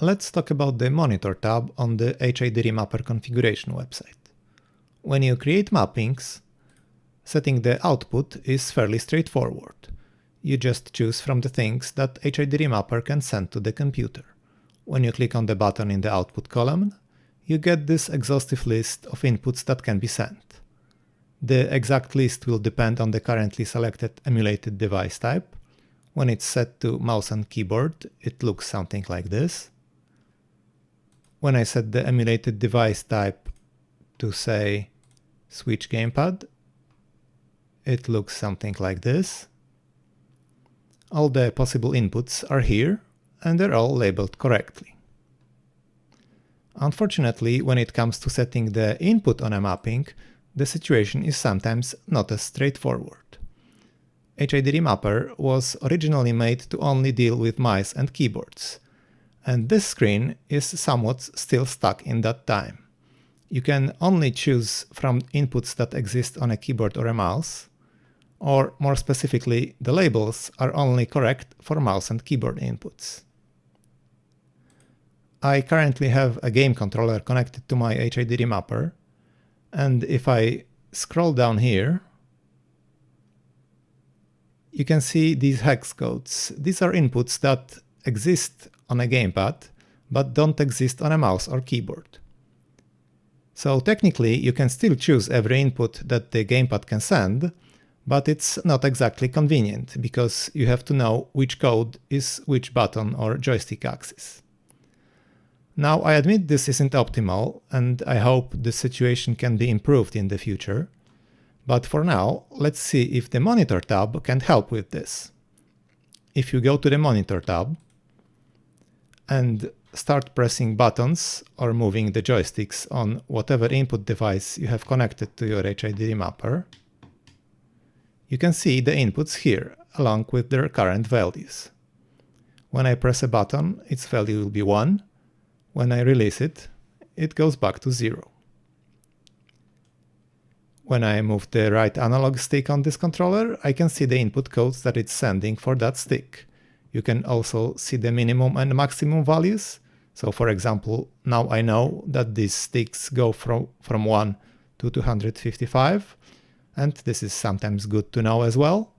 Let's talk about the Monitor tab on the HID Remapper configuration website. When you create mappings, setting the output is fairly straightforward. You just choose from the things that HID Remapper can send to the computer. When you click on the button in the output column, you get this exhaustive list of inputs that can be sent. The exact list will depend on the currently selected emulated device type. When it's set to mouse and keyboard, it looks something like this. When I set the emulated device type to, say, switch gamepad, it looks something like this. All the possible inputs are here, and they're all labeled correctly. Unfortunately, when it comes to setting the input on a mapping, the situation is sometimes not as straightforward. HID Remapper was originally made to only deal with mice and keyboards, and this screen is somewhat still stuck in that time. You can only choose from inputs that exist on a keyboard or a mouse, or more specifically, the labels are only correct for mouse and keyboard inputs. I currently have a game controller connected to my HID Remapper, and if I scroll down here, you can see these hex codes. These are inputs that exist on a gamepad, but don't exist on a mouse or keyboard. So technically, you can still choose every input that the gamepad can send, but it's not exactly convenient, because you have to know which code is which button or joystick axis. Now, I admit this isn't optimal, and I hope the situation can be improved in the future. But for now, let's see if the Monitor tab can help with this. If you go to the Monitor tab and start pressing buttons or moving the joysticks on whatever input device you have connected to your HID Remapper, you can see the inputs here, along with their current values. When I press a button, its value will be 1. When I release it, it goes back to 0. When I move the right analog stick on this controller, I can see the input codes that it's sending for that stick. You can also see the minimum and maximum values. So for example, now I know that these sticks go from 1 to 255, and this is sometimes good to know as well.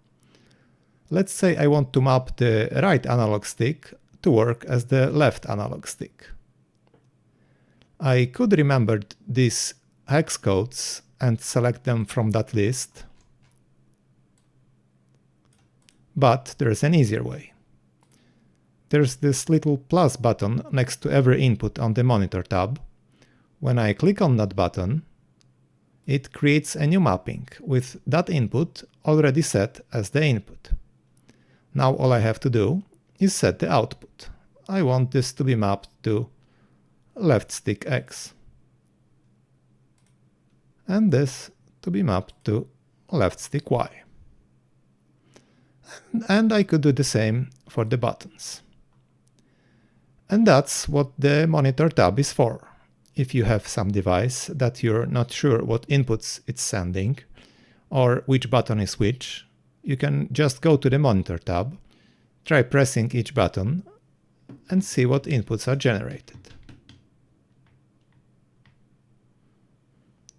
Let's say I want to map the right analog stick to work as the left analog stick. I could remember these hex codes and select them from that list, but there's an easier way. There's this little plus button next to every input on the Monitor tab. When I click on that button, it creates a new mapping with that input already set as the input. Now all I have to do is set the output. I want this to be mapped to left stick X, and this to be mapped to left stick Y. And I could do the same for the buttons. And that's what the Monitor tab is for. If you have some device that you're not sure what inputs it's sending, or which button is which, you can just go to the Monitor tab, try pressing each button, and see what inputs are generated.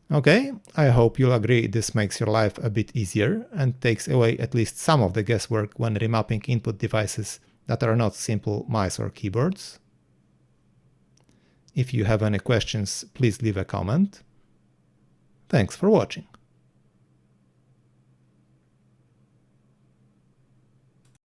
Okay, I hope you'll agree this makes your life a bit easier and takes away at least some of the guesswork when remapping input devices that are not simple mice or keyboards. If you have any questions, please leave a comment. Thanks for watching.